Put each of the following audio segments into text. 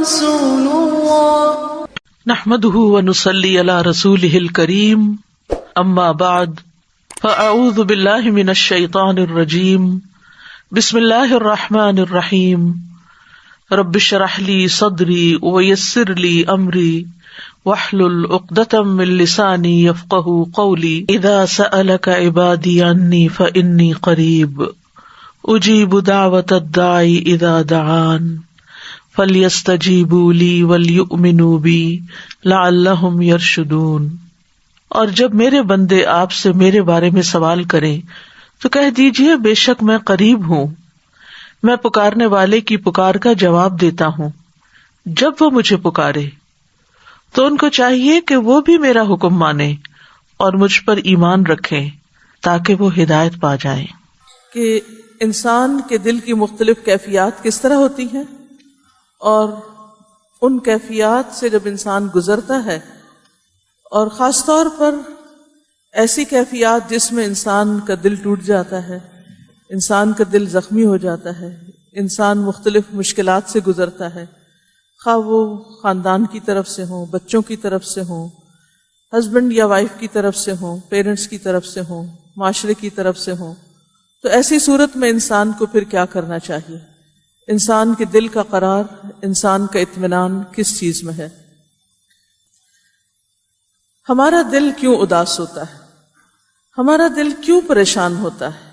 رسول الله نحمده ونصلي على رسوله الكريم اما بعد فاعوذ بالله من الشيطان الرجيم بسم الله الرحمن الرحيم رب اشرح لي صدري ويسر لي امري واحلل عقدة من لساني يفقهوا قولي اذا سألك عبادي عني فاني قريب اجيب دعوة الداعي اذا دعان فَلْيَسْتَجِيبُوا لِي وَلْيُؤْمِنُوا بِي لَعَلَّهُمْ يَرْشُدُونَ۔ اور جب میرے بندے آپ سے میرے بارے میں سوال کریں تو کہہ دیجئے بے شک میں قریب ہوں، میں پکارنے والے کی پکار کا جواب دیتا ہوں۔ جب وہ مجھے پکارے تو ان کو چاہیے کہ وہ بھی میرا حکم مانیں اور مجھ پر ایمان رکھیں تاکہ وہ ہدایت پا جائیں۔ کہ انسان کے دل کی مختلف کیفیات کس طرح ہوتی ہیں، اور ان کیفیات سے جب انسان گزرتا ہے، اور خاص طور پر ایسی کیفیات جس میں انسان کا دل ٹوٹ جاتا ہے، انسان کا دل زخمی ہو جاتا ہے، انسان مختلف مشکلات سے گزرتا ہے، خواہ وہ خاندان کی طرف سے ہوں، بچوں کی طرف سے ہوں، ہسبینڈ یا وائف کی طرف سے ہوں، پیرنٹس کی طرف سے ہوں، معاشرے کی طرف سے ہوں، تو ایسی صورت میں انسان کو پھر کیا کرنا چاہیے؟ انسان کے دل کا قرار، انسان کا اطمینان کس چیز میں ہے؟ ہمارا دل کیوں اداس ہوتا ہے؟ ہمارا دل کیوں پریشان ہوتا ہے؟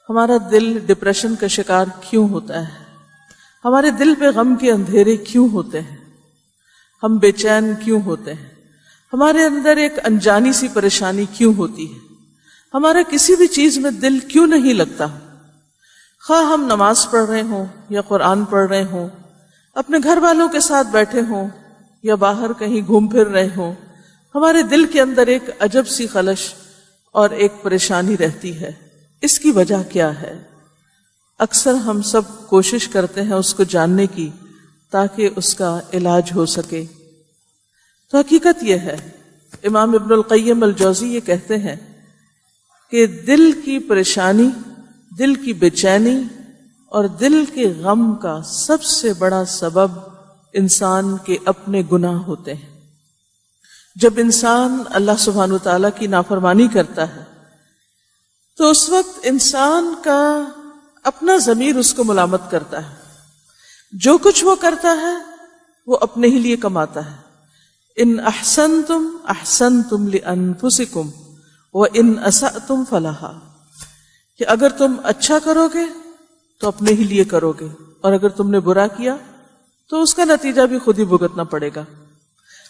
ہمارا دل ڈپریشن کا شکار کیوں ہوتا ہے؟ ہمارے دل پہ غم کے اندھیرے کیوں ہوتے ہیں؟ ہم بے چین کیوں ہوتے ہیں؟ ہمارے اندر ایک انجانی سی پریشانی کیوں ہوتی ہے؟ ہمارا کسی بھی چیز میں دل کیوں نہیں لگتا؟ خواہ ہم نماز پڑھ رہے ہوں یا قرآن پڑھ رہے ہوں، اپنے گھر والوں کے ساتھ بیٹھے ہوں یا باہر کہیں گھوم پھر رہے ہوں، ہمارے دل کے اندر ایک عجب سی خلش اور ایک پریشانی رہتی ہے۔ اس کی وجہ کیا ہے؟ اکثر ہم سب کوشش کرتے ہیں اس کو جاننے کی تاکہ اس کا علاج ہو سکے۔ تو حقیقت یہ ہے، امام ابن القیم الجوزی یہ کہتے ہیں کہ دل کی پریشانی، دل کی بے چینی اور دل کے غم کا سب سے بڑا سبب انسان کے اپنے گناہ ہوتے ہیں۔ جب انسان اللہ سبحانہ وتعالیٰ کی نافرمانی کرتا ہے تو اس وقت انسان کا اپنا ضمیر اس کو ملامت کرتا ہے۔ جو کچھ وہ کرتا ہے وہ اپنے ہی لیے کماتا ہے۔ ان احسنتم احسنتم لانفسکم وان اسأتم فلہا، کہ اگر تم اچھا کرو گے تو اپنے ہی لیے کرو گے، اور اگر تم نے برا کیا تو اس کا نتیجہ بھی خود ہی بھگتنا پڑے گا۔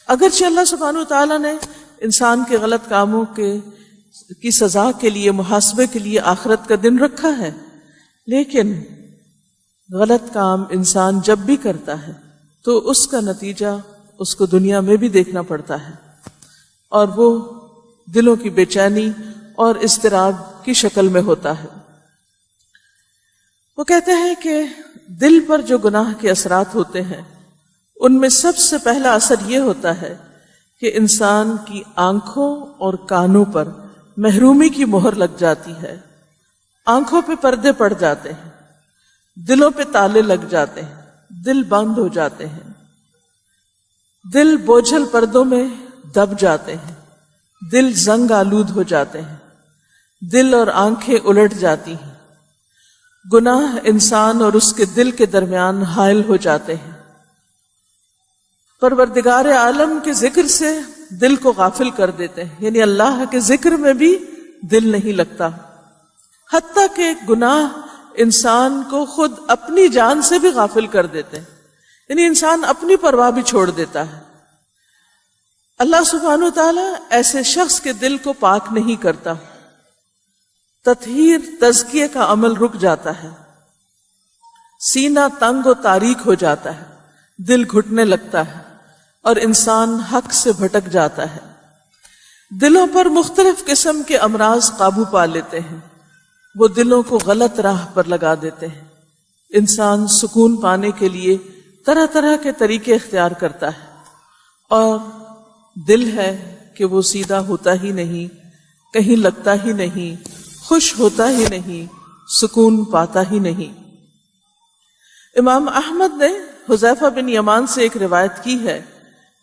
اگرچہ اللہ سبحانہ وتعالیٰ نے انسان کے غلط کاموں کی سزا کے لیے، محاسبے کے لیے آخرت کا دن رکھا ہے، لیکن غلط کام انسان جب بھی کرتا ہے تو اس کا نتیجہ اس کو دنیا میں بھی دیکھنا پڑتا ہے، اور وہ دلوں کی بے چینی اور اضطراب کی شکل میں ہوتا ہے۔ وہ کہتے ہیں کہ دل پر جو گناہ کے اثرات ہوتے ہیں ان میں سب سے پہلا اثر یہ ہوتا ہے کہ انسان کی آنکھوں اور کانوں پر محرومی کی مہر لگ جاتی ہے، آنکھوں پہ پردے پڑ جاتے ہیں، دلوں پہ تالے لگ جاتے ہیں، دل بند ہو جاتے ہیں، دل بوجھل پردوں میں دب جاتے ہیں، دل زنگ آلود ہو جاتے ہیں، دل اور آنکھیں الٹ جاتی ہیں، گناہ انسان اور اس کے دل کے درمیان حائل ہو جاتے ہیں، پروردگار عالم کے ذکر سے دل کو غافل کر دیتے ہیں، یعنی اللہ کے ذکر میں بھی دل نہیں لگتا، حتیٰ کہ گناہ انسان کو خود اپنی جان سے بھی غافل کر دیتے ہیں، یعنی انسان اپنی پرواہ بھی چھوڑ دیتا ہے۔ اللہ سبحانہ وتعالی ایسے شخص کے دل کو پاک نہیں کرتا، تطہیر تزکیے کا عمل رک جاتا ہے، سینہ تنگ و تاریک ہو جاتا ہے، دل گھٹنے لگتا ہے اور انسان حق سے بھٹک جاتا ہے۔ دلوں پر مختلف قسم کے امراض قابو پا لیتے ہیں، وہ دلوں کو غلط راہ پر لگا دیتے ہیں۔ انسان سکون پانے کے لیے طرح طرح کے طریقے اختیار کرتا ہے، اور دل ہے کہ وہ سیدھا ہوتا ہی نہیں، کہیں لگتا ہی نہیں، خوش ہوتا ہی نہیں، سکون پاتا ہی نہیں۔ امام احمد نے حذیفہ بن یمان سے ایک روایت کی ہے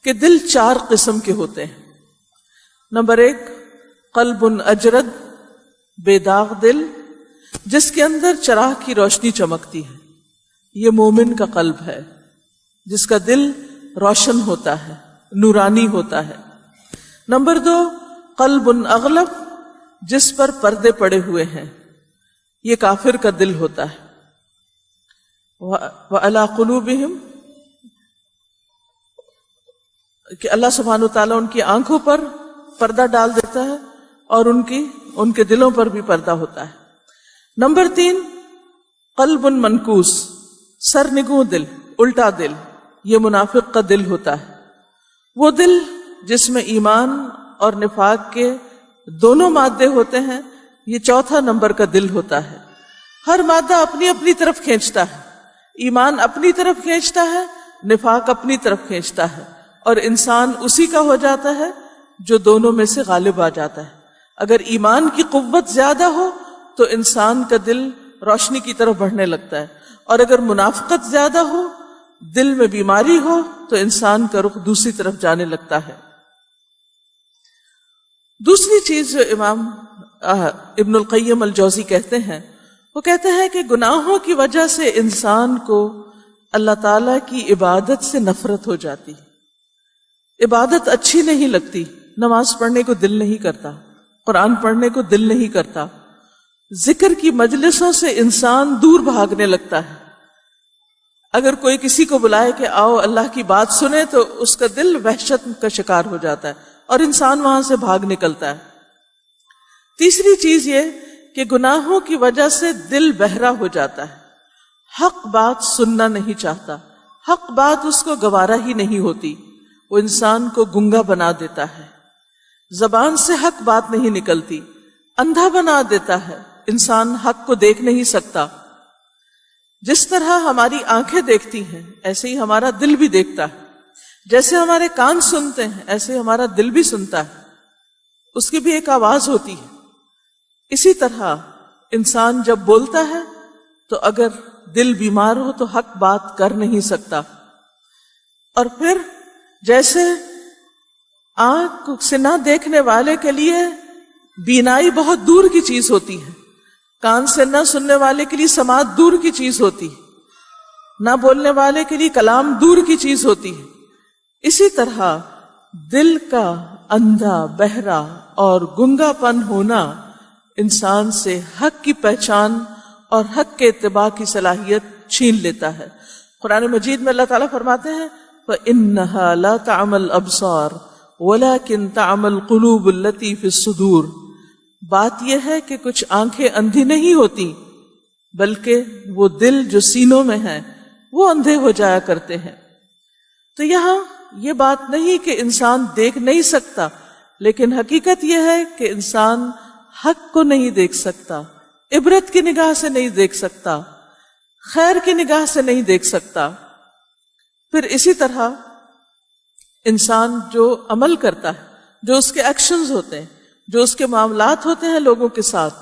کہ دل 4 قسم کے ہوتے ہیں. نمبر 1، قلب اجرد، بے داغ دل جس کے اندر چراغ کی روشنی چمکتی ہے، یہ مومن کا قلب ہے جس کا دل روشن ہوتا ہے، نورانی ہوتا ہے. نمبر 2، قلب اغلب جس پر پردے پڑے ہوئے ہیں، یہ کافر کا دل ہوتا ہے. وَعَلَىٰ قُلُوبِهِمْ، کہ اللہ سبحانہ وتعالیٰ ان کی آنکھوں پر پردہ ڈال دیتا ہے اور ان کے دلوں پر بھی پردہ ہوتا ہے. نمبر 3، قلب منکوس، سرنگوں دل، الٹا دل، یہ منافق کا دل ہوتا ہے. وہ دل جس میں ایمان اور نفاق کے دونوں مادے ہوتے ہیں، یہ 4 نمبر کا دل ہوتا ہے. ہر مادہ اپنی اپنی طرف کھینچتا ہے، ایمان اپنی طرف کھینچتا ہے، نفاق اپنی طرف کھینچتا ہے، اور انسان اسی کا ہو جاتا ہے جو دونوں میں سے غالب آ جاتا ہے. اگر ایمان کی قوت زیادہ ہو تو انسان کا دل روشنی کی طرف بڑھنے لگتا ہے، اور اگر منافقت زیادہ ہو، دل میں بیماری ہو، تو انسان کا رخ دوسری طرف جانے لگتا ہے. دوسری چیز جو امام ابن القیم الجوزی کہتے ہیں، وہ کہتے ہیں کہ گناہوں کی وجہ سے انسان کو اللہ تعالی کی عبادت سے نفرت ہو جاتی، عبادت اچھی نہیں لگتی، نماز پڑھنے کو دل نہیں کرتا، قرآن پڑھنے کو دل نہیں کرتا، ذکر کی مجلسوں سے انسان دور بھاگنے لگتا ہے. اگر کوئی کسی کو بلائے کہ آؤ اللہ کی بات سنے تو اس کا دل وحشت کا شکار ہو جاتا ہے اور انسان وہاں سے بھاگ نکلتا ہے. تیسری چیز یہ کہ گناہوں کی وجہ سے دل بہرا ہو جاتا ہے، حق بات سننا نہیں چاہتا، حق بات اس کو گوارا ہی نہیں ہوتی، وہ انسان کو گنگا بنا دیتا ہے، زبان سے حق بات نہیں نکلتی، اندھا بنا دیتا ہے، انسان حق کو دیکھ نہیں سکتا. جس طرح ہماری آنکھیں دیکھتی ہیں ایسے ہی ہمارا دل بھی دیکھتا ہے، جیسے ہمارے کان سنتے ہیں ایسے ہمارا دل بھی سنتا ہے، اس کی بھی ایک آواز ہوتی ہے. اسی طرح انسان جب بولتا ہے تو اگر دل بیمار ہو تو حق بات کر نہیں سکتا. اور پھر جیسے آنکھ سے نہ دیکھنے والے کے لیے بینائی بہت دور کی چیز ہوتی ہے، کان سے نہ سننے والے کے لیے سماعت دور کی چیز ہوتی ہے، نہ بولنے والے کے لیے کلام دور کی چیز ہوتی ہے، اسی طرح دل کا اندھا، بہرا اور گنگا پن ہونا انسان سے حق کی پہچان اور حق کے اتباع کی صلاحیت چھین لیتا ہے. قرآن مجید میں اللہ تعالیٰ فرماتے ہیں فَإِنَّهَا لَا تَعْمَى الْأَبْصَارُ وَلَكِنْ تَعْمَى الْقُلُوبُ الَّتِي فِي الصُّدُورِ. بات یہ ہے کہ کچھ آنکھیں اندھی نہیں ہوتی بلکہ وہ دل جو سینوں میں ہیں وہ اندھے ہو جایا کرتے ہیں. تو یہاں یہ بات نہیں کہ انسان دیکھ نہیں سکتا، لیکن حقیقت یہ ہے کہ انسان حق کو نہیں دیکھ سکتا، عبرت کی نگاہ سے نہیں دیکھ سکتا، خیر کی نگاہ سے نہیں دیکھ سکتا. پھر اسی طرح انسان جو عمل کرتا ہے، جو اس کے ایکشنز ہوتے ہیں، جو اس کے معاملات ہوتے ہیں لوگوں کے ساتھ،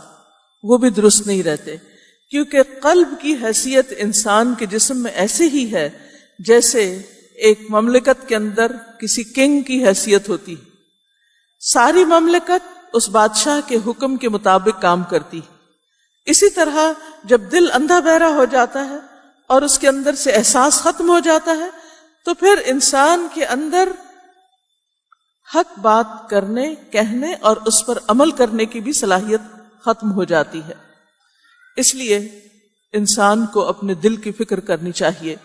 وہ بھی درست نہیں رہتے، کیونکہ قلب کی حیثیت انسان کے جسم میں ایسے ہی ہے جیسے ایک مملکت کے اندر کسی کنگ کی حیثیت ہوتی. ساری مملکت اس بادشاہ کے حکم کے مطابق کام کرتی. اسی طرح جب دل اندھا بہرا ہو جاتا ہے اور اس کے اندر سے احساس ختم ہو جاتا ہے تو پھر انسان کے اندر حق بات کرنے، کہنے اور اس پر عمل کرنے کی بھی صلاحیت ختم ہو جاتی ہے. اس لیے انسان کو اپنے دل کی فکر کرنی چاہیے.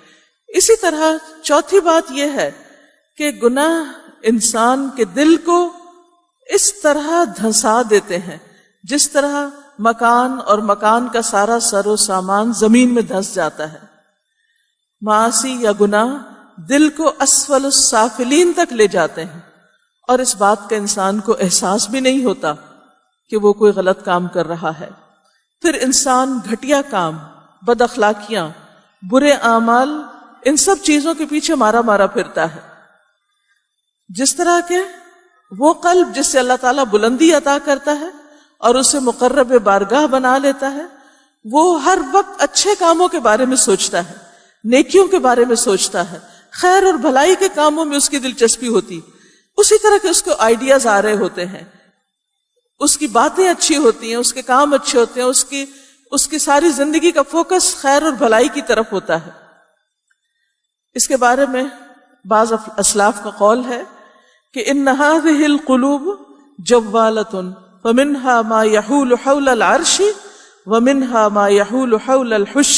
اسی طرح چوتھی بات یہ ہے کہ گناہ انسان کے دل کو اس طرح دھنسا دیتے ہیں جس طرح مکان اور مکان کا سارا سر و سامان زمین میں دھنس جاتا ہے. معاصی یا گناہ دل کو اسفل السافلین تک لے جاتے ہیں اور اس بات کا انسان کو احساس بھی نہیں ہوتا کہ وہ کوئی غلط کام کر رہا ہے. پھر انسان گھٹیا کام، بد اخلاقیاں، برے اعمال، ان سب چیزوں کے پیچھے مارا مارا پھرتا ہے. جس طرح کے وہ قلب جس سے اللہ تعالیٰ بلندی عطا کرتا ہے اور اسے مقرب بارگاہ بنا لیتا ہے، وہ ہر وقت اچھے کاموں کے بارے میں سوچتا ہے، نیکیوں کے بارے میں سوچتا ہے, خیر اور بھلائی کے کاموں میں اس کی دلچسپی ہوتی, اسی طرح کے اس کو آئیڈیاز آ رہے ہوتے ہیں, اس کی باتیں اچھی ہوتی ہیں, اس کے کام اچھے ہوتے ہیں, اس کی ساری زندگی کا فوکس خیر اور بھلائی کی طرف ہوتا ہے. اس کے بارے میں بعض اسلاف کا قول ہے کہ ان هذه القلوب جوالۃ فمنها ما يحول حول العرش ومنها ما يحول حول الحش,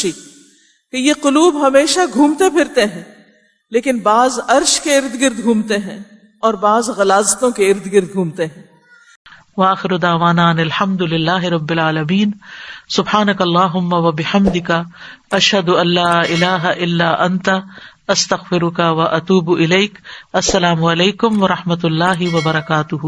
کہ یہ قلوب ہمیشہ گھومتے پھرتے ہیں لیکن بعض عرش کے ارد گرد گھومتے ہیں اور بعض غلاظتوں کے ارد گرد گھومتے ہیں. وآخر دعوانا ان الحمد للہ رب العالمین. سبحانک اللہم وبحمدک اشہد ان لا الہ الا انت استغفرک واتوب الیک. السلام علیکم ورحمۃ اللہ وبرکاتہ.